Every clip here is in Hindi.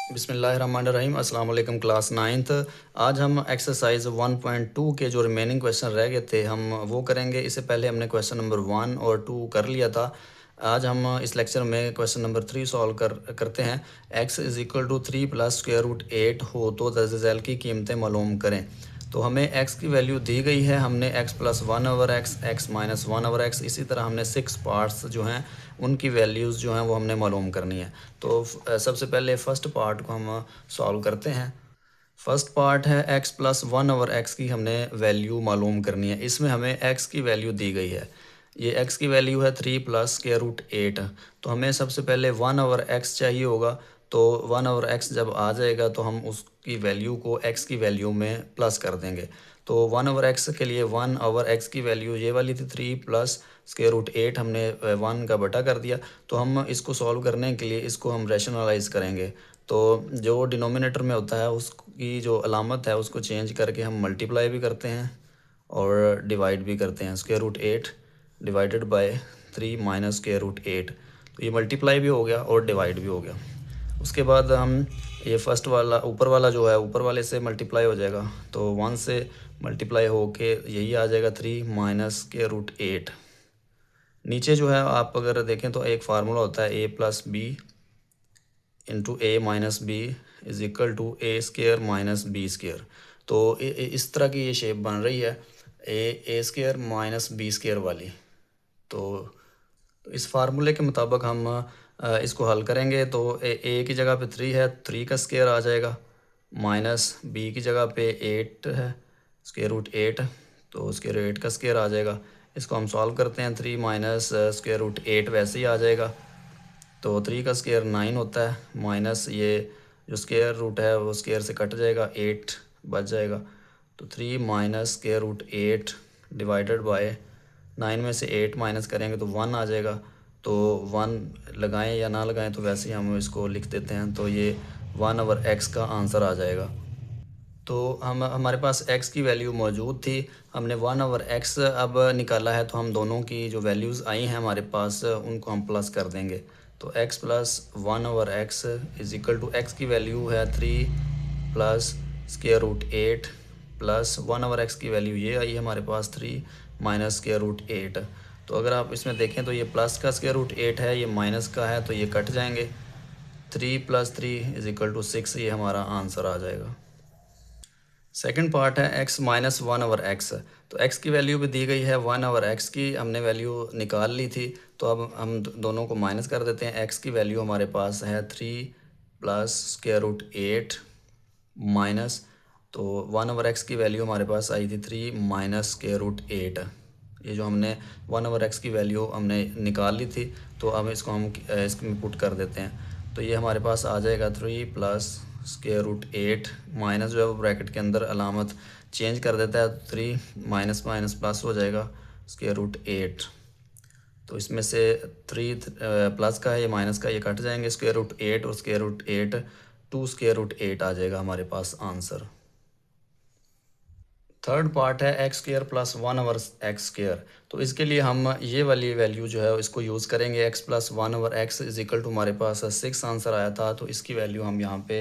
बिस्मिल्लाहिर्रहमानिर्रहीम। अस्सलाम वालेकुम क्लास नाइन्थ। आज हम एक्सरसाइज 1.2 के जो रिमेनिंग क्वेश्चन रह गए थे हम वो करेंगे। इससे पहले हमने क्वेश्चन नंबर 1 और 2 कर लिया था। आज हम इस लेक्चर में क्वेश्चन नंबर 3 सॉल्व करते हैं। x is equal to 3 plus square root 8 हो तो दर्ज झैल की कीमतें मालूम करें। तो हमें x की वैल्यू दी गई है। हमने x plus 1/x, x minus 1/x, इसी तरह हमने 6 पार्ट्स जो हैं उनकी वैल्यूज़ जो हैं वो हमने मालूम करनी है। तो सबसे पहले फ़र्स्ट पार्ट को हम सॉल्व करते हैं। फर्स्ट पार्ट है x प्लस 1/x की हमने वैल्यू मालूम करनी है। इसमें हमें x की वैल्यू दी गई है। ये x की वैल्यू है 3 प्लस स्क्वायर रूट 8। तो हमें सबसे पहले 1/x चाहिए होगा। तो 1/x जब आ जाएगा तो हम उसकी वैल्यू को x की वैल्यू में प्लस कर देंगे। तो 1/x के लिए 1/x की वैल्यू ये वाली थी 3 प्लस स्क्वायर रूट 8, हमने 1 का बटा कर दिया। तो हम इसको सॉल्व करने के लिए इसको हम रैशनलाइज़ करेंगे। तो जो डिनोमिनेटर में होता है उसकी जो अलामत है उसको चेंज करके हम मल्टीप्लाई भी करते हैं और डिवाइड भी करते हैं। Square root 8 divided by 3 minus square root 8। तो ये मल्टीप्लाई भी हो गया और डिवाइड भी हो गया। उसके बाद हम ये फर्स्ट वाला ऊपर वाला जो है ऊपर वाले से मल्टीप्लाई हो जाएगा। तो 1 से मल्टीप्लाई हो के यही आ जाएगा 3 माइनस स्क्वायर रूट 8। नीचे जो है आप अगर देखें तो एक फार्मूला होता है a plus B into A minus B is equal to A square minus B square. तो इस तरह की ये शेप बन रही है A square minus B square वाली। तो इस फार्मूले के मुताबिक हम इसको हल करेंगे। तो ए की जगह पे 3 है, 3 का स्केयर आ जाएगा, माइनस बी की जगह पे 8 है, स्केयर रूट 8। तो स्केयर 8 का स्केयर आ जाएगा। इसको हम सॉल्व करते हैं। 3 माइनस स्केयर रूट 8 वैसे ही आ जाएगा। तो 3 का स्केयर 9 होता है, माइनस ये जो स्केयर रूट है वो स्केयर से कट जाएगा, 8 बच जाएगा। तो 3 minus square root 8 divided by 9 में से 8 माइनस करेंगे तो 1 आ जाएगा। तो 1 लगाएं या ना लगाएं तो वैसे ही हम इसको लिख देते हैं। तो ये 1/x का आंसर आ जाएगा। तो हम हमारे पास x की वैल्यू मौजूद थी, हमने 1/x अब निकाला है। तो हम दोनों की जो वैल्यूज़ आई हैं हमारे पास उनको हम प्लस कर देंगे। तो x plus 1/x is equal to x की वैल्यू है 3 plus square root 8 plus 1/x की वैल्यू ये आई हमारे पास 3 माइनस स्क्वायर रूट 8। तो अगर आप इसमें देखें तो ये प्लस का स्क्वायर रूट 8 है, ये माइनस का है, तो ये कट जाएंगे। 3 प्लस 3 इज़ इक्वल टू 6, ये हमारा आंसर आ जाएगा। सेकंड पार्ट है x माइनस 1/x। तो x की वैल्यू भी दी गई है 1/x की, हमने वैल्यू निकाल ली थी। तो अब हम दोनों को माइनस कर देते हैं। x की वैल्यू हमारे पास है 3 प्लस स्क्वायर रूट 8 माइनस, तो 1/x की वैल्यू हमारे पास आई थी 3 माइनस स्क्वायर रूट 8। ये जो हमने 1/x की वैल्यू हमने निकाल ली थी। तो अब इसको हम इसमें पुट कर देते हैं। तो ये हमारे पास आ जाएगा 3 प्लस स्क्वायर रूट 8 माइनस जो है वो ब्रैकेट के अंदर अलामत चेंज कर देता है। 3 माइनस माइनस प्लस हो जाएगा स्क्वायर रूट 8। तो इसमें से 3 प्लस का है, ये माइनस का, ये कट जाएंगे। स्क्वायर रूट 8 और स्क्वायर रूट 8 2 स्क्वायर रूट 8 आ जाएगा हमारे पास आंसर। थर्ड पार्ट है x square plus 1/x square. तो इसके लिए हम ये वाली वैल्यू जो है इसको यूज़ करेंगे। x plus 1/x is equal to हमारे पास 6 आंसर आया था, तो इसकी वैल्यू हम यहाँ पे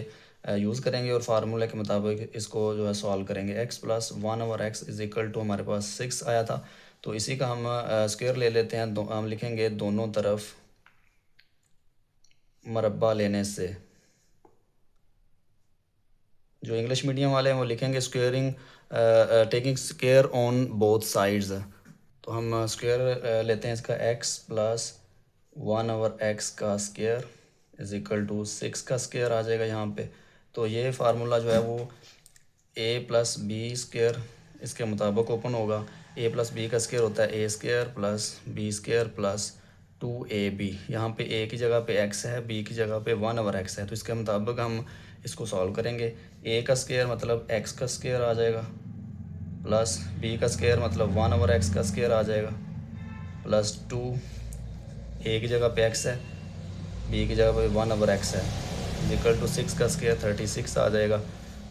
यूज़ करेंगे और फार्मूले के मुताबिक इसको जो है सॉल्व करेंगे। x plus 1/x is equal to हमारे पास 6 आया था। तो इसी का हम स्क्वायर ले लेते हैं। हम लिखेंगे दोनों तरफ मरबा लेने से। जो इंग्लिश मीडियम वाले हैं वो लिखेंगे squaring taking square on both sides. तो हम स्क्वेयर लेते हैं इसका x प्लस 1/x का स्क्वेयर इज इक्वल टू 6 का स्क्वेयर आ जाएगा यहाँ पे। तो ये फार्मूला जो है वो a प्लस बी स्क्वेयर इसके मुताबिक ओपन होगा। a प्लस बी का स्क्वेयर होता है a square plus B square plus 2ab। यहाँ पे a की जगह पे x है, b की जगह पे 1/x है। तो इसके मुताबिक हम इसको सॉल्व करेंगे। a का स्क्वेयर मतलब x का स्क्वेयर आ जाएगा, प्लस b का स्क्वेयर मतलब 1/x का स्क्वेयर आ जाएगा, प्लस 2 a की जगह पे x है, b की जगह पे 1/x है, इक्वल टू 6 का स्क्वेयर 36 आ जाएगा।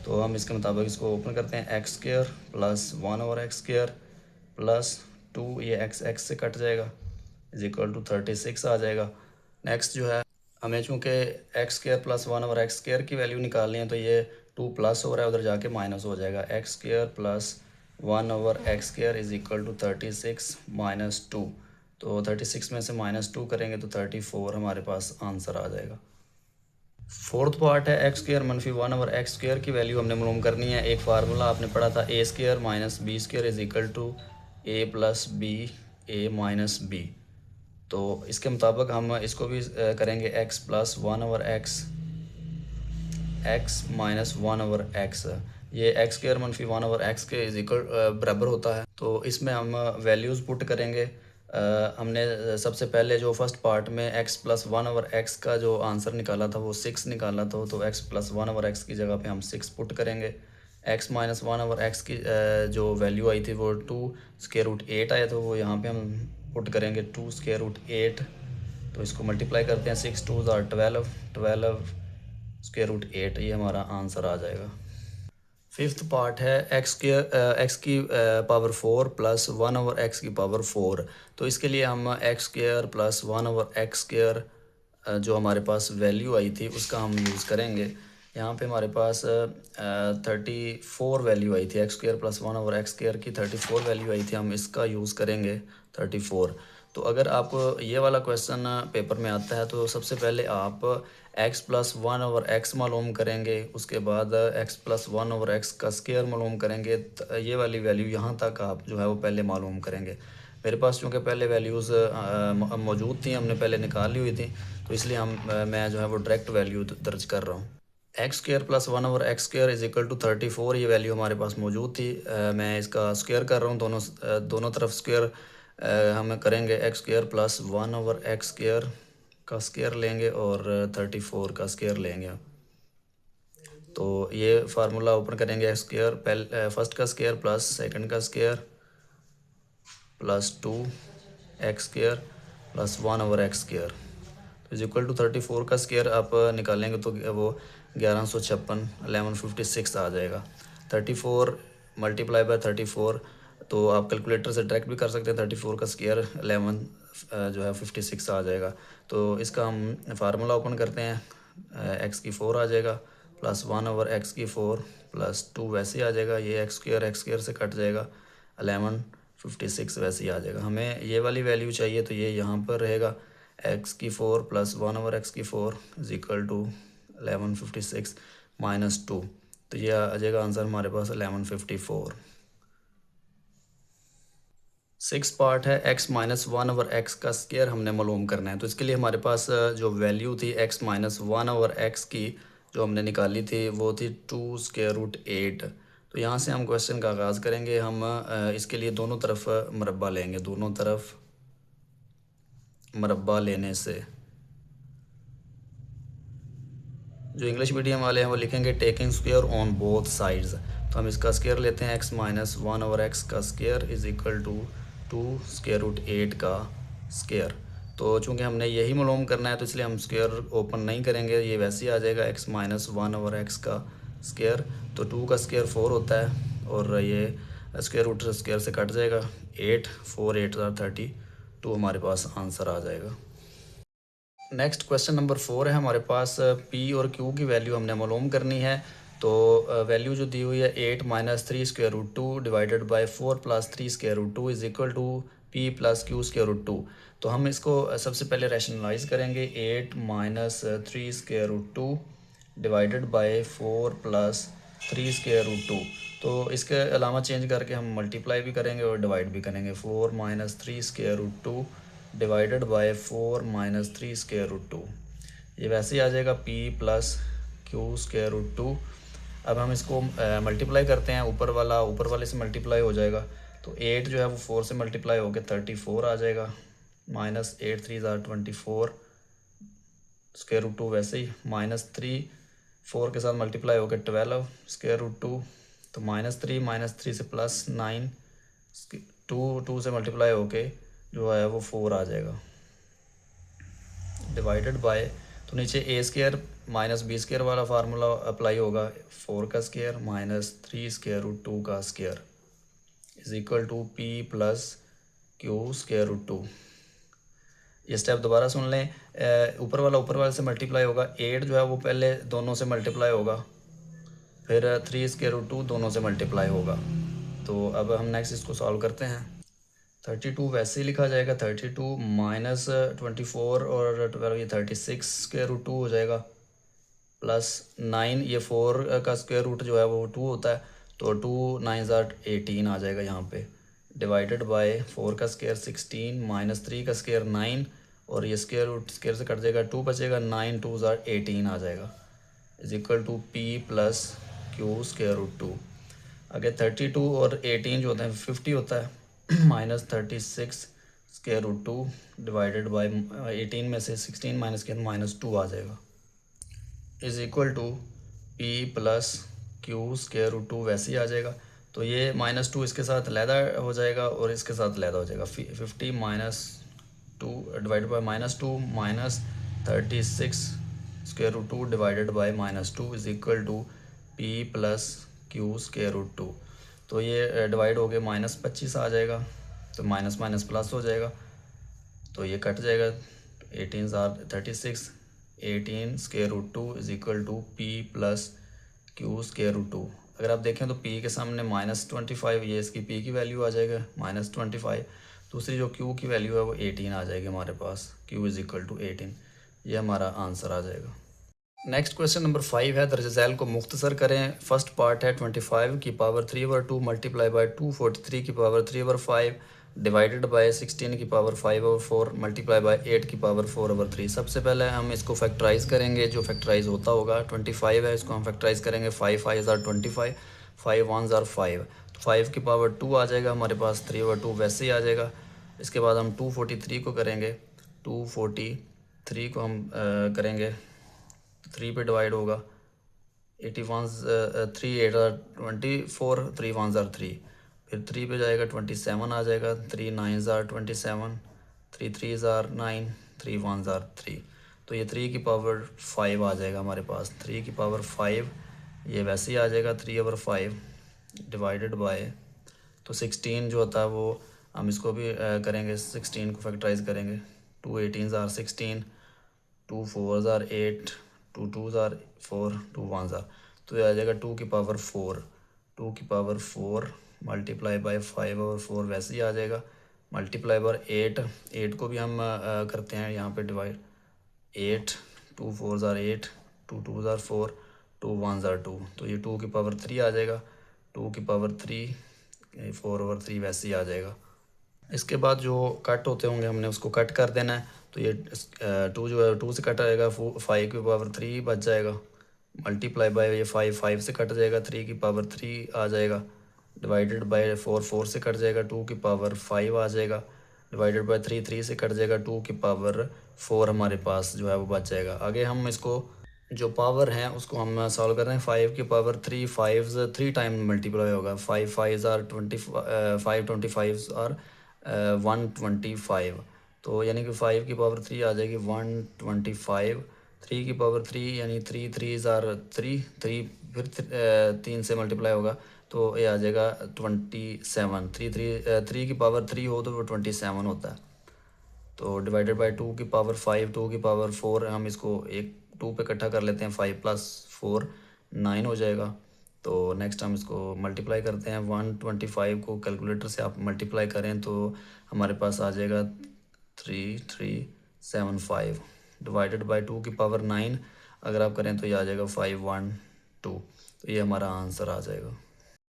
तो हम इसके मुताबिक इसको ओपन करते हैं। x square plus 1/x square plus 2, ये x से कट जाएगा, इज इक्वल टू 36 आ जाएगा। नेक्स्ट जो है हमें चूँकि एक्स स्क्र प्लस 1/x² की वैल्यू निकालनी है, तो ये 2 प्लस हो रहा है, उधर जाके माइनस हो जाएगा। x² plus 1/x² is equal to 36 minus 2। तो 36 में से -2 करेंगे तो 34 हमारे पास आंसर आ जाएगा। फोर्थ पार्ट है x² मनफी 1/x² की वैल्यू हमने मालूम करनी है। एक फार्मूला आपने पढ़ा था a² minus b² is equal to a plus B a minus B. तो इसके मुताबिक हम इसको भी करेंगे x plus 1/x x minus 1/x। ये x² मनफी 1/x के इज इक्वल बराबर होता है। तो इसमें हम वैल्यूज़ पुट करेंगे। हमने सबसे पहले जो फर्स्ट पार्ट में x प्लस 1/x का जो आंसर निकाला था वो 6 निकाला था, तो x प्लस 1/x की जगह पे हम 6 पुट करेंगे। x माइनस 1/x की जो वैल्यू आई थी वो 2√8 आया, तो वो यहाँ पे हम पुट करेंगे 2√8। तो इसको मल्टीप्लाई करते हैं, 6 2 12, 12√8, ये हमारा आंसर आ जाएगा। फिफ्थ पार्ट है x की पावर 4 प्लस 1/x की पावर 4। तो इसके लिए हम x² प्लस 1/x² जो हमारे पास वैल्यू आई थी उसका हम यूज़ करेंगे। यहाँ पे हमारे पास 34 वैल्यू आई थी। x² प्लस 1/x² की 34 वैल्यू आई थी, हम इसका यूज़ करेंगे 34। तो अगर आपको ये वाला क्वेश्चन पेपर में आता है तो सबसे पहले आप x प्लस 1/x मालूम करेंगे, उसके बाद x प्लस 1/x का स्क्वायर मालूम करेंगे। ये वाली वैल्यू यहाँ तक आप जो है वो पहले मालूम करेंगे। मेरे पास चूँकि पहले वैल्यूज़ मौजूद थी, हमने पहले निकाल ली हुई थी, तो इसलिए मैं जो है वो डायरेक्ट वैल्यू दर्ज कर रहा हूँ। x² plus 1/x² is equal to 34, ये वैल्यू हमारे पास मौजूद थी। मैं इसका स्क्वायर कर रहा हूँ, दोनों तरफ स्क्वायर हम करेंगे। x² प्लस 1/x² का स्क्वायर लेंगे और 34 का स्क्वायर लेंगे। तो ये फार्मूला ओपन करेंगे। x² पहले फर्स्ट का स्क्वायर प्लस सेकंड का square plus 2x² plus 1/x², तो इज इक्वल टू 34 का स्क्वायर आप निकालेंगे तो वो 1156 1156 आ जाएगा। 34 मल्टीप्लाई बाय 34, तो आप कैलकुलेटर से डायरेक्ट भी कर सकते हैं। 34 का स्क्वायर 11 जो है 56 आ जाएगा। तो इसका हम फार्मूला ओपन करते हैं। x की 4 आ जाएगा प्लस 1/x की 4 प्लस 2 वैसे ही आ जाएगा। ये x² से कट जाएगा, 1156 वैसे ही आ जाएगा। हमें ये वाली वैल्यू चाहिए, तो ये यहाँ पर रहेगा। x की 4 प्लस 1/x की 4 इज इक्वल टू 1156 माइनस 2, तो ये आ जाएगा आंसर हमारे पास 1154। सिक्स पार्ट है x माइनस 1/x का स्क्वायर हमने मालूम करना है। तो इसके लिए हमारे पास जो वैल्यू थी x माइनस 1/x की जो हमने निकाली थी वो थी 2√8। तो यहाँ से हम क्वेश्चन का आगाज़ करेंगे। हम इसके लिए दोनों तरफ मरबा लेंगे। दोनों तरफ मरबा लेने से जो इंग्लिश मीडियम वाले हैं वो लिखेंगे taking square on both sides. तो हम इसका स्क्वायर लेते हैं। x माइनस 1/x का स्क्वायर इज इक्वल टू 2√8 का स्क्वायर। तो चूँकि हमने यही मालूम करना है तो इसलिए हम स्क्वायर ओपन नहीं करेंगे, ये वैसे ही आ जाएगा। x माइनस 1/x का स्क्वायर, तो 2 का स्क्वायर 4 होता है और ये स्क्वायर रूट स्क्वायर से कट जाएगा। 8 4 8 32 हमारे पास आंसर आ जाएगा। नेक्स्ट क्वेश्चन नंबर 4 है हमारे पास। p और q की वैल्यू हमने मालूम करनी है। तो वैल्यू जो दी हुई है 8 minus 3 square root 2 divided by 4 plus 3 square root 2 is equal to p plus Q square root 2। तो हम इसको सबसे पहले रैशनलाइज करेंगे। 8 minus 3 square root 2 divided by 4 plus 3 square root 2। तो इसके अलावा चेंज करके हम मल्टीप्लाई भी करेंगे और डिवाइड भी करेंगे। 4 minus 3 square root 2 divided by 4 minus 3 square root 2, ये वैसे ही आ जाएगा p plus Q square root 2। अब हम इसको मल्टीप्लाई करते हैं। ऊपर वाले से मल्टीप्लाई हो जाएगा, तो 8 जो है वो 4 से मल्टीप्लाई होकर 34 आ जाएगा। माइनस 8 3 24 स्क्वायर रूट 2, वैसे ही माइनस 3 4 के साथ मल्टीप्लाई होकर 12 स्क्वायर रूट 2, तो -3 से +9 2 से मल्टीप्लाई होके जो है वो 4 आ जाएगा। डिवाइडेड बाय, तो नीचे ए स्क्वायर माइनस बी स्क्वायर वाला फार्मूला अप्लाई होगा। 4 का स्क्वायर माइनस 3 स्क्वायर रूट 2 का square is equal to p plus Q square root 2। ये स्टेप दोबारा सुन लें। ऊपर वाले से मल्टीप्लाई होगा, 8 जो है वो पहले दोनों से मल्टीप्लाई होगा, फिर 3√2 दोनों से मल्टीप्लाई होगा। तो अब हम नेक्स्ट इसको सॉल्व करते हैं। 32 वैसे ही लिखा जाएगा, 32 माइनस 24 और 12 ये 36√2 हो जाएगा, प्लस 9 ये 4 का स्क्वायर रूट जो है वो 2 होता है, तो 2 9 18 आ जाएगा यहाँ पे, डिवाइडेड बाय 4 का स्क्वायर 16 माइनस 3 का स्क्वायर 9 और ये स्क्वायर रूट स्क्वायर से कट जाएगा, 2 बचेगा, 9 2 18 आ जाएगा, is equal to P plus Q square root 2। आगे 32 और 18 जो होते हैं 50 होता है, minus 36 square root 2 divided by 18 में से 16 माइनस किया माइनस 2 आ जाएगा, is equal to P plus Q square root 2 वैसे ही आ जाएगा। तो ये -2 इसके साथ लैदा हो जाएगा और इसके साथ लैदा हो जाएगा, 50 minus 2 divided by -2 minus 36 square root 2 divided by -2 is equal to P plus Q square root 2। तो ये डिवाइड हो गए -25 आ जाएगा, तो माइनस माइनस प्लस हो जाएगा, तो ये कट जाएगा, 18 36, 18 square root 2 is equal to P plus Q square root 2। अगर आप देखें तो p के सामने -25, ये इसकी p की वैल्यू आ जाएगा -25, दूसरी जो q की वैल्यू है वो 18 आ जाएगी हमारे पास, q इज़ इक्वल टू 18, ये हमारा आंसर आ जाएगा। नेक्स्ट क्वेश्चन नंबर 5 है, दर्ज झैल को मुख्तसर करें। फर्स्ट पार्ट है 25 की पावर 3/2 मल्टीप्लाई बाय 243 की पावर 3/5 डिवाइडेड बाय 16 की पावर 5/4 मल्टीप्लाई बाय 8 की पावर 4/3। सबसे पहले हम इसको फैक्टराइज करेंगे, जो फैक्टराइज होता होगा 25 है, इसको हम फैक्टराइज करेंगे, 5 5 25, 5 1 5, तो 5 की पावर 2 आ जाएगा हमारे पास, 3/2 वैसे ही आ जाएगा। इसके बाद हम 243 को करेंगे, 243 को हम करेंगे 3 पे डिवाइड होगा, 81 3 8 24, 3 1 3, फिर 3 पे जाएगा 27 आ जाएगा, 3 9 27, 3 3 9, 3 1 3, तो ये 3 की पावर 5 आ जाएगा हमारे पास, 3 की पावर 5 ये वैसे ही आ जाएगा, 3/5 डिवाइडेड बाय, तो 16 जो होता है वो हम इसको भी करेंगे, 16 को फैक्टराइज करेंगे, 2 18 16, 2 4 8, 2 2 4, 2 1 तो ये आ जाएगा 2 की पावर 4, 2 की पावर 4 मल्टीप्लाई बाय 5/4 वैसे ही आ जाएगा, मल्टीप्लाई बाय 8, 8 को भी हम करते हैं यहाँ पे डिवाइड, 8 2 4 8, 2 2 4, 2 1 2, तो ये 2 की पावर 3 आ जाएगा, 2 की पावर 3 4/3 वैसे ही आ जाएगा। इसके बाद जो कट होते होंगे हमने उसको कट कर देना है, तो ये 2 जो है 2 से कट आएगा, 5 की पावर 3 बच जाएगा, मल्टीप्लाई बाय ये 5 5 से कट जाएगा, 3 की पावर 3 आ जाएगा, डिवाइडेड बाय 4 4 से कट जाएगा, 2 की पावर 5 आ जाएगा, डिवाइडेड बाय 3 3 से कट जाएगा, 2 की पावर 4 हमारे पास जो है वो बच जाएगा। आगे हम इसको जो पावर हैं उसको हम सॉल्व कर रहे हैं, 5 की पावर 3 5 3 टाइम मल्टीप्लाई होगा, 5 5 5 25 और 125, तो यानी कि 5 की पावर 3 आ जाएगी 125, 3 की पावर 3 यानी 3 3 3, 3 फिर 3 से मल्टीप्लाई होगा, तो ये आ जाएगा 27, 3 की पावर 3 हो तो वो 27 होता है, तो डिवाइडेड बाय 2 की पावर 5, 2 की पावर 4, हम इसको एक 2 पे इकट्ठा कर लेते हैं, 5 + 4 9 हो जाएगा। तो नेक्स्ट हम इसको मल्टीप्लाई करते हैं, 125 को कैलकुलेटर से आप मल्टीप्लाई करें तो हमारे पास आ जाएगा 3375 डिवाइडेड बाय 2 की पावर 9 अगर आप करें तो ये आ जाएगा 512, तो ये हमारा आंसर आ जाएगा।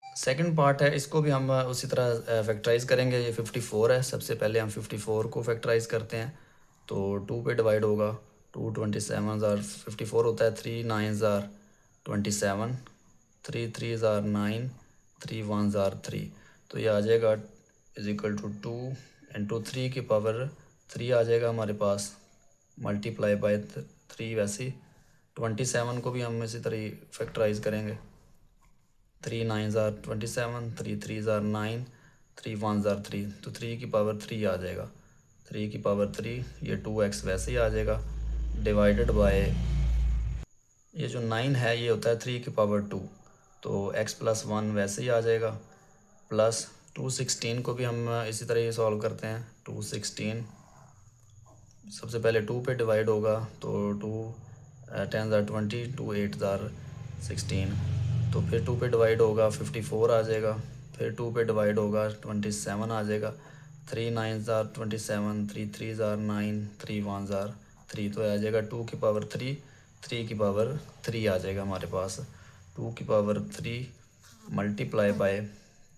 सेकंड पार्ट है, इसको भी हम उसी तरह फैक्टराइज करेंगे, ये 54 है, सबसे पहले हम 54 को फैक्टराइज करते हैं, तो 2 पे डिवाइड होगा, 2 27 54 होता है, 3 9 27, 3 3 9, 3 1 3, तो ये आ जाएगा इज इक्वल टू 2 इंटू 3 की पावर 3 आ जाएगा हमारे पास, मल्टीप्लाई बाय 3 वैसे 27 को भी हम इसी तरह फैक्टराइज करेंगे, 3 9 27, 3 3 9, 3 1 3, तो 3 की पावर 3 आ जाएगा, 3 की पावर 3 ये 2x वैसे ही आ जाएगा, डिवाइडेड बाय ये जो 9 है ये होता है 3 की पावर 2, तो x + 1 वैसे ही आ जाएगा, प्लस 216 को भी हम इसी तरह ही सॉल्व करते हैं, 216 सबसे पहले 2 पे डिवाइड होगा तो 2 10 ज़ार 20, 2 8 ज़ार 16। तो फिर 2 पे डिवाइड होगा 54 आ जाएगा। फिर 2 पे डिवाइड होगा 27 आ जाएगा। 3 9 ज़ार 27, 3 3 ज़ार 9, 3 1 ज़ार 3। तो आ जाएगा 2 की पावर 3, 3 की पावर 3 आ जाएगा हमारे पास। 2 की पावर 3 मल्टीप्लाई बाय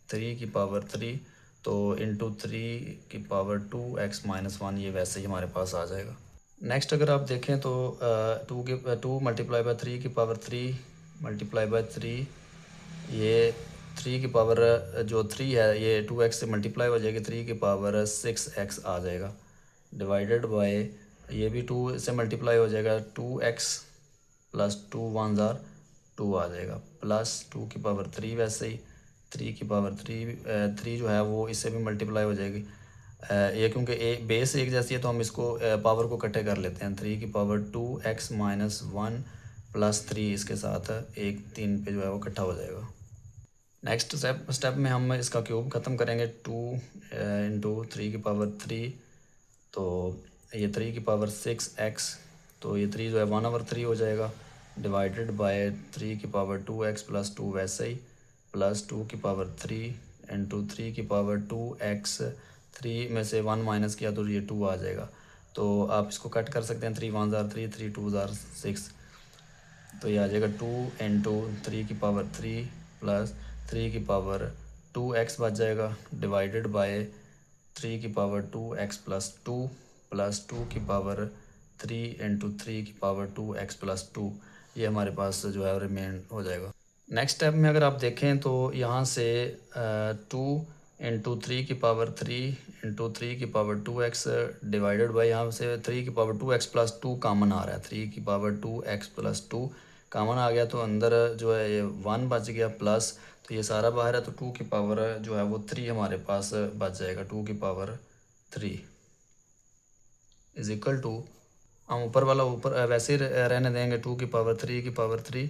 3 की पावर 3, तो इंटू 3 की पावर 2x-1, ये वैसे ही हमारे पास आ जाएगा। नेक्स्ट अगर आप देखें तो 2 मल्टीप्लाई बाय 3 की पावर 3 मल्टीप्लाई बाय 3, ये 3 की पावर जो 3 है ये 2x से मल्टीप्लाई हो जाएगी, 3 की पावर 6x आ जाएगा। डिवाइडेड बाय ये भी 2 से मल्टीप्लाई हो जाएगा, 2x प्लस 2 1 ज़ार 2 आ जाएगा, प्लस 2 की पावर 3 वैसे ही 3 की पावर 3 जो है वो इससे भी मल्टीप्लाई हो जाएगी। ये क्योंकि बेस एक जैसी है तो हम इसको पावर को इकट्ठे कर लेते हैं। 3 की पावर 2x-1 प्लस 3 इसके साथ 1 3 पे जो है वो इकट्ठा हो जाएगा। नेक्स्ट स्टेप में हम इसका क्यूब ख़त्म करेंगे। 2 इंटू 3 की पावर 3, तो ये 3 की पावर 6x, तो ये 3 जो है 1/3 हो जाएगा। डिवाइडेड बाय 3 की पावर 2x प्लस 2 वैसे ही, प्लस 2 की पावर 3 इंटू 3 की पावर 2x, 3 में से 1 माइनस किया तो ये 2 आ जाएगा। तो आप इसको कट कर सकते हैं, 3 1 ज़ार 3, 3 2 ज़ार 6, तो ये आ जाएगा 2 इंटू 3 की पावर 3 प्लस 3 की पावर 2x बच जाएगा। डिवाइडेड बाय 3 की पावर 2x प्लस 2 प्लस 2 की पावर 3 इंटू 3 की पावर 2x प्लस 2, ये हमारे पास जो है रिमेन हो जाएगा। नेक्स्ट स्टेप में अगर आप देखें तो यहाँ से 2 इंटू 3 की पावर 3 इंटू 3 की पावर 2x डिवाइडेड बाई, यहाँ से 3 की पावर 2x प्लस 2 कामन आ रहा है। 3 की पावर 2x प्लस 2 कामन आ गया तो अंदर जो है ये 1 बच गया, प्लस तो ये सारा बाहर है तो 2 की पावर जो है वो 3 हमारे पास बच जाएगा। 2 की पावर 3 इज इक्वल टू, हम ऊपर वाला ऊपर वैसे ही रहने देंगे। 2 की पावर 3 की पावर 3,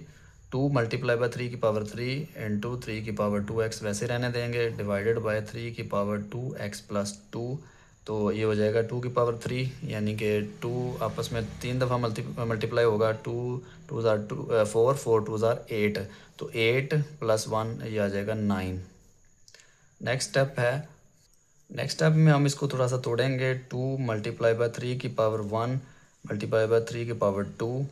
2 मल्टीप्लाई बाय 3 की पावर 3 इंटू 3 की पावर 2x वैसे रहने देंगे। डिवाइडेड बाय 3 की पावर 2x प्लस 2, तो ये हो जाएगा 2 की पावर 3, यानी कि 2 आपस में 3 दफ़ा मल्टीप्लाई होगा। 2 2 ज़ार 2 4 4 2 ज़ार 8, तो 8 प्लस 1 ये आ जाएगा 9। नेक्स्ट स्टेप में हम इसको थोड़ा सा तोड़ेंगे। 2 मल्टीप्लाई बाय 3 की पावर 1 मल्टीप्लाई बाय 3 की पावर 2,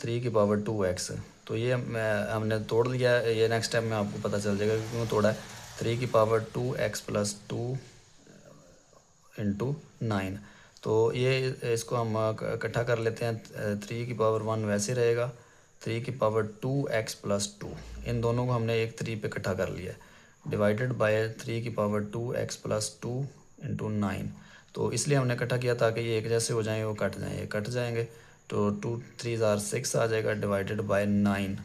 3 की पावर 2x, तो ये हमने तोड़ लिया है। ये नेक्स्ट स्टेप में आपको पता चल जाएगा कि क्यों तोड़ा है। 3 की पावर 2x प्लस 2 इंटू 9, तो ये इसको हम इकट्ठा कर लेते हैं। 3 की पावर 1 वैसे रहेगा, 3 की पावर 2x प्लस 2, इन दोनों को हमने एक 3 पे इकट्ठा कर लिया है। डिवाइडेड बाय 3 की पावर 2x प्लस 2 इंटू 9, तो इसलिए हमने इकट्ठा किया ताकि ये एक जैसे हो जाएँ, वो कट जाएँ, ये कट जाएंगे तो 2 3 ज़ार 6 आ जाएगा। डिवाइडेड बाय 9,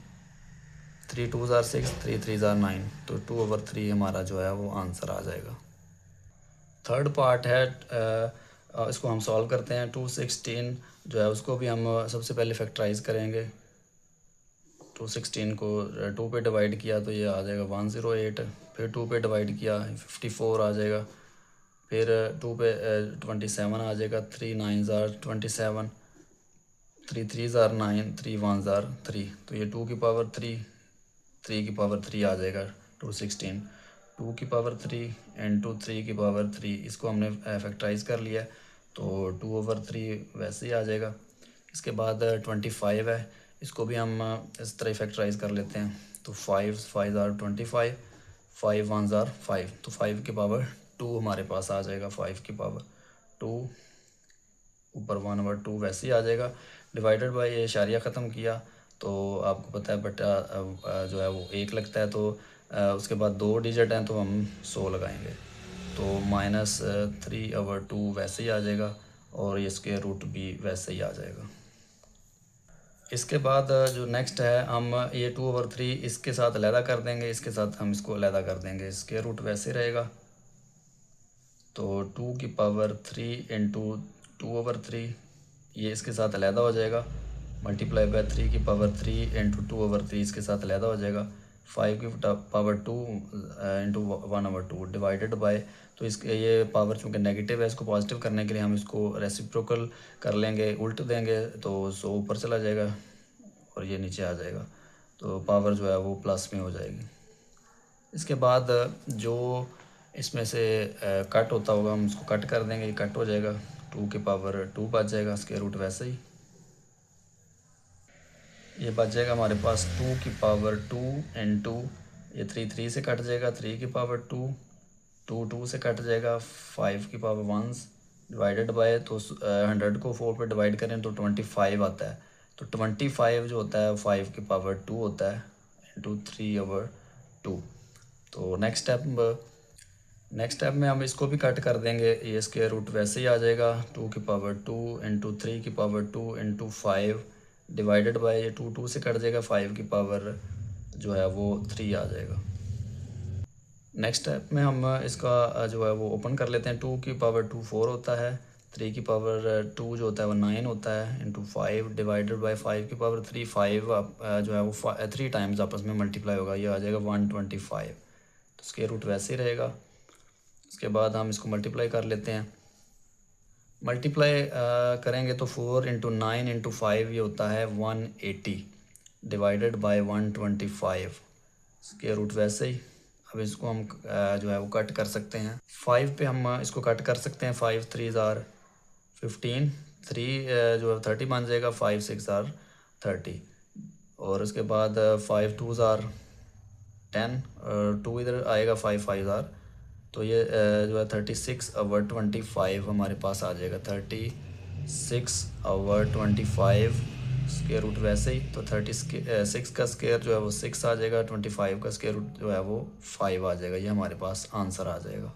3 2 ज़ार 6, 3 3 ज़ार 9, तो 2/3 हमारा जो है वो आंसर आ जाएगा। थर्ड पार्ट है, इसको हम सॉल्व करते हैं। 216 जो है उसको भी हम सबसे पहले फैक्टराइज करेंगे। 216 को 2 पे डिवाइड किया तो ये आ जाएगा 108, फिर 2 पे डिवाइड किया 54 आ जाएगा, फिर 2 पे 27 आ जाएगा। 3 9 ज़ार 27, 3 3 ज़ार 9, 3 1 ज़ार 3, तो ये 2 की पावर 3, 3 की पावर 3 आ जाएगा। 216 2 की पावर 3 इंटू 3 की पावर 3, इसको हमने फैक्टराइज कर लिया तो 2/3 वैसे ही आ जाएगा। इसके बाद 25 है, इसको भी हम इस तरह फैक्टराइज कर लेते हैं। तो 5 5 ज़ार 25, 5 1 ज़ार 5, तो 5 की पावर 2 हमारे पास आ जाएगा। 5 की पावर 2 ऊपर 1/2 वैसे ही आ जाएगा। डिवाइडेड बाय ये इशारिया ख़त्म किया तो आपको पता है बटा जो है वो 1 लगता है, तो उसके बाद 2 डिजिट हैं तो हम 100 लगाएंगे, तो -3/2 वैसे ही आ जाएगा और ये स्क्वायर रूट भी वैसे ही आ जाएगा। इसके बाद जो नेक्स्ट है, हम ये 2/3 इसके साथ अलहदा कर देंगे, इसके साथ हम इसको अलहदा कर देंगे। स्क्वायर रूट वैसे रहेगा, तो 2 की पावर 3 इंटू 2/3 ये इसके साथ अलहदा हो जाएगा। मल्टीप्लाई बाय 3 की पावर 3 इंटू 2/3 इसके साथ अलहदा हो जाएगा। 5 की पावर 2 इंटू 1/2 डिवाइडेड बाय, तो इसके ये पावर चूँकि नेगेटिव है, इसको पॉजिटिव करने के लिए हम इसको रेसिप्रोकल कर लेंगे, उल्ट देंगे तो 100 ऊपर चला जाएगा और ये नीचे आ जाएगा, तो पावर जो है वो प्लस में हो जाएगी। इसके बाद जो इसमें से कट होता होगा हम उसको कट कर देंगे, ये कट हो जाएगा, 2 की पावर 2 बच जाएगा, स्क्वायर रूट वैसे ही ये बच जाएगा हमारे पास 2 की पावर 2 इंटू ये 3 से कट जाएगा, 3 की पावर 2 2 से कट जाएगा, 5 की पावर 1 डिवाइडेड बाय, तो 100 को 4 पे डिवाइड करें तो 25 आता है, तो 25 जो होता है 5 की पावर 2 होता है इंटू 3/2। तो नेक्स्ट स्टेप में हम इसको भी कट कर देंगे, ये स्क्वायर रूट वैसे ही आ जाएगा, 2 की पावर 2 इंटू 3 की पावर 2 इंटू 5 डिवाइडेड बाय, ये 2 से कट जाएगा, 5 की पावर जो है वो 3 आ जाएगा। नेक्स्ट स्टेप में हम इसका जो है वो ओपन कर लेते हैं, 2 की पावर 2 4 होता है, 3 की पावर 2 जो होता है वो 9 होता है इंटू 5 डिवाइडेड बाय 5 की पावर 3, 5 जो है वो 3 टाइम्स आपस में मल्टीप्लाई होगा, ये आ जाएगा 125, तो स्क्वायर रूट वैसे ही रहेगा। इसके बाद हम इसको मल्टीप्लाई कर लेते हैं, मल्टीप्लाई करेंगे तो 4 इंटू 9 इंटू 5 ये होता है 180 डिवाइडेड बाय 125, स्क्वायर रूट वैसे ही। अब इसको हम जो है वो कट कर सकते हैं, 5 पे हम इसको कट कर सकते हैं, 5 3 ज़ार 15, 3 जो है 30 बन जाएगा, 5 6 ज़ार 30, और उसके बाद 5 2 ज़ार 10 और 2 इधर आएगा, 5 5 ज़ार, तो ये जो है 36/25 हमारे पास आ जाएगा, 36/25 स्क्वायर रूट वैसे ही, तो 36 का स्क्वायर जो है वो 6 आ जाएगा, 25 का स्क्वायर रूट जो है वो 5 आ जाएगा, ये हमारे पास आंसर आ जाएगा।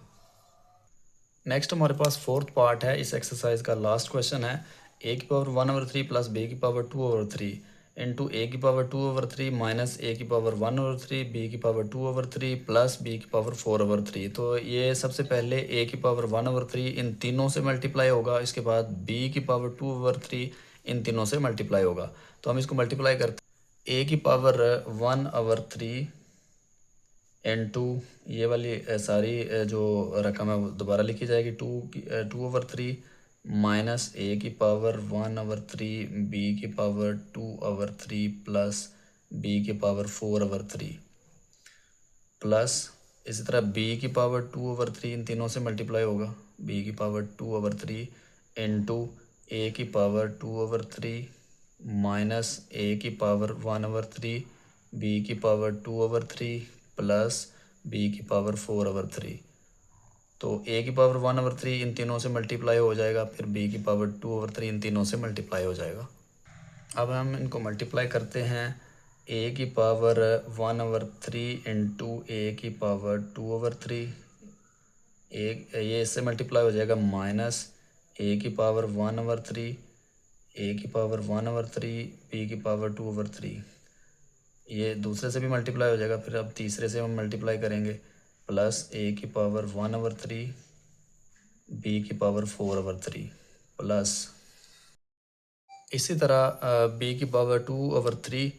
नेक्स्ट हमारे पास फोर्थ पार्ट है, इस एक्सरसाइज का लास्ट क्वेश्चन है, a की पावर 1/3 प्लस b की पावर 2/3 इंटू a की पावर 2/3 माइनस a की पावर 1/3 b की पावर 2/3 प्लस b की पावर 4/3। तो ये सबसे पहले a की पावर 1/3 इन तीनों से मल्टीप्लाई होगा, इसके बाद b की पावर 2/3 इन तीनों से मल्टीप्लाई होगा, तो हम इसको मल्टीप्लाई करते हैं, a की पावर 1/3 इंटू ये वाली सारी जो रकम है वो दोबारा लिखी जाएगी, 2/3 माइनस a की पावर 1/3 b की पावर 2/3 प्लस b की पावर 4/3 प्लस इसी तरह b की पावर 2/3 इन तीनों से मल्टीप्लाई होगा, b की पावर 2/3 इंटू a की पावर 2/3 माइनस a की पावर 1/3 b की पावर 2/3 प्लस b की पावर 4/3। तो a की पावर 1/3 इन तीनों से मल्टीप्लाई हो जाएगा, फिर b की पावर 2/3 इन तीनों से मल्टीप्लाई हो जाएगा। अब हम इनको मल्टीप्लाई करते हैं, a की पावर 1/3 इंटू a की पावर 2/3, ये इससे मल्टीप्लाई हो जाएगा, माइनस a की पावर 1/3 a की पावर 1/3 b की पावर 2/3, ये दूसरे से भी मल्टीप्लाई हो जाएगा, फिर अब तीसरे से हम मल्टीप्लाई करेंगे, प्लस a की पावर 1/3 b की पावर 4/3 प्लस इसी तरह b की पावर 2/3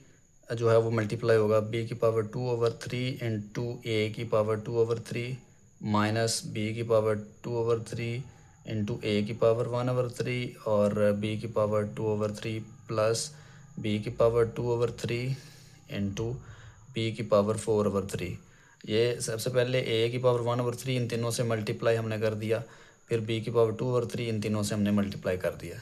जो है वो मल्टीप्लाई होगा, b की पावर 2/3 इंटू a की पावर 2/3 माइनस b की पावर 2/3 इंटू a की पावर 1/3 और b की पावर 2/3 प्लस b की पावर 2/3 इंटू b की पावर 4/3। ये सबसे पहले a की पावर 1/3 इन तीनों से मल्टीप्लाई हमने कर दिया, फिर b की पावर 2/3 इन तीनों से हमने मल्टीप्लाई कर दिया।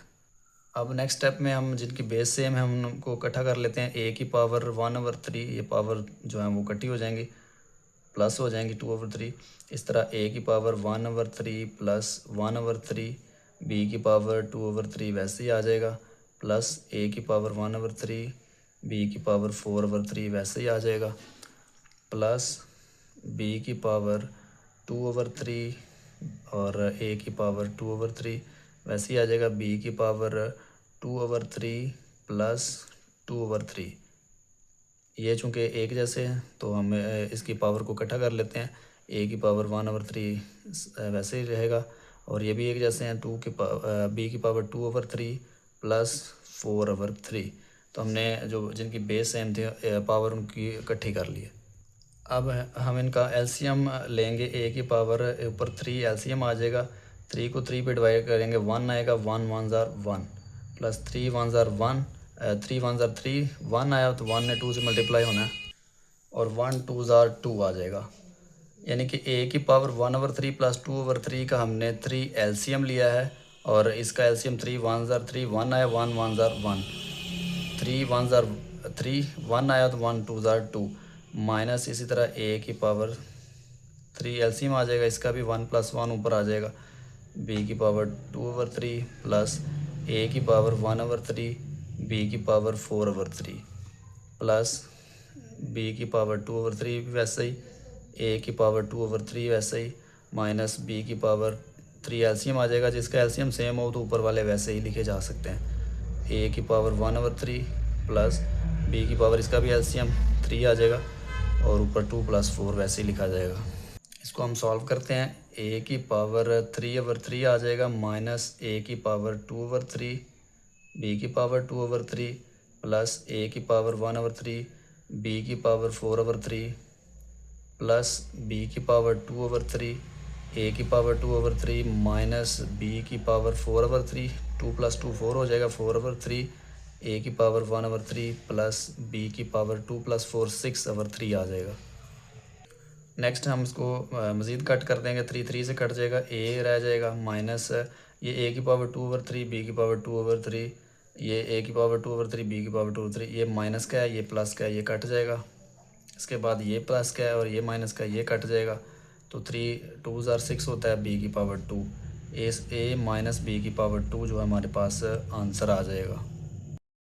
अब नेक्स्ट स्टेप में हम जिनकी बेस सेम है हम उनको इकट्ठा कर लेते हैं, a की पावर 1/3 ये पावर जो है वो इकट्ठी हो जाएंगी, प्लस हो जाएंगी 2/3, इस तरह a की पावर 1/3 प्लस 1/3 b की पावर 2/3 वैसे ही आ जाएगा, प्लस a की पावर 1/3 b की पावर 4/3 वैसे ही आ जाएगा, प्लस b की पावर 2/3 और a की पावर 2/3 वैसे ही आ जाएगा, b की पावर 2/3 प्लस 2/3, ये चूँकि एक जैसे हैं तो हम इसकी पावर को इकट्ठा कर लेते हैं, a की पावर 1/3 वैसे ही रहेगा, और ये भी एक जैसे हैं, b की पावर 2/3 प्लस 4/3, तो हमने जो जिनकी बेस सेम थे पावर उनकी इकट्ठी कर ली है। अब हम इनका एलसीएम लेंगे, ए की पावर ऊपर 3 एलसीएम आ जाएगा। 3 को 3 पे डिवाइड करेंगे 1 आएगा, 1 1 ज़ार 1 प्लस 3 1 ज़ार 1, 3 1 ज़ार 3, 1 आया तो 1 ने 2 से मल्टीप्लाई होना है और 1 2 ज़ार 2 आ जाएगा। यानी कि ए की पावर 1/3 प्लस 2/3 का हमने 3 एलसीएम लिया है और इसका एलसीएम 3 1 ज़ार 3, 1 आया, 1 1 ज़ार 1, 3 1 ज़ार 3, 1 आया तो 1 2 ज़ार 2 माइनस इसी तरह ए की पावर 3 एलसीएम आ जाएगा, इसका भी 1 + 1 ऊपर आ जाएगा, बी की पावर 2/3 प्लस ए की पावर 1/3, बी की पावर 4/3 प्लस बी की पावर 2/3 वैसे ही, ए की पावर 2/3 वैसे ही, माइनस बी की पावर 3 एलसीएम आ जाएगा, जिसका एलसीएम सेम हो तो ऊपर वाले वैसे ही लिखे जा सकते हैं। ए की पावर 1/3 प्लस बी की पावर, इसका भी एलसीएम 3 आ जाएगा और ऊपर 2 + 4 वैसे ही लिखा जाएगा। इसको हम सॉल्व करते हैं। ए की पावर 3/3 आ जाएगा माइनस ए की पावर 2/3, बी की पावर 2/3 प्लस ए की पावर 1/3, बी की पावर 4/3 प्लस बी की पावर 2/3, ए की पावर 2/3 माइनस बी की पावर 4/3, 2 + 2 4 हो जाएगा, 4/3, ए की पावर 1/3 प्लस बी की पावर 2 + 4 6/3 आ जाएगा। नेक्स्ट हम इसको मज़ीद कट कर देंगे, 3 3 से कट जाएगा, ए रह जाएगा माइनस ये ए की पावर 2/3, बी की पावर 2/3, ये ए की पावर 2/3, बी की पावर 2/3, ये माइनस का है, ये प्लस का है, ये कट जाएगा। इसके बाद ये प्लस का है और ये माइनस का, ये कट जाएगा। तो 3 2 ज़ार 6 होता है, बी की पावर 2, ए माइनस बी की पावर 2 जो हमारे पास आंसर आ जाएगा।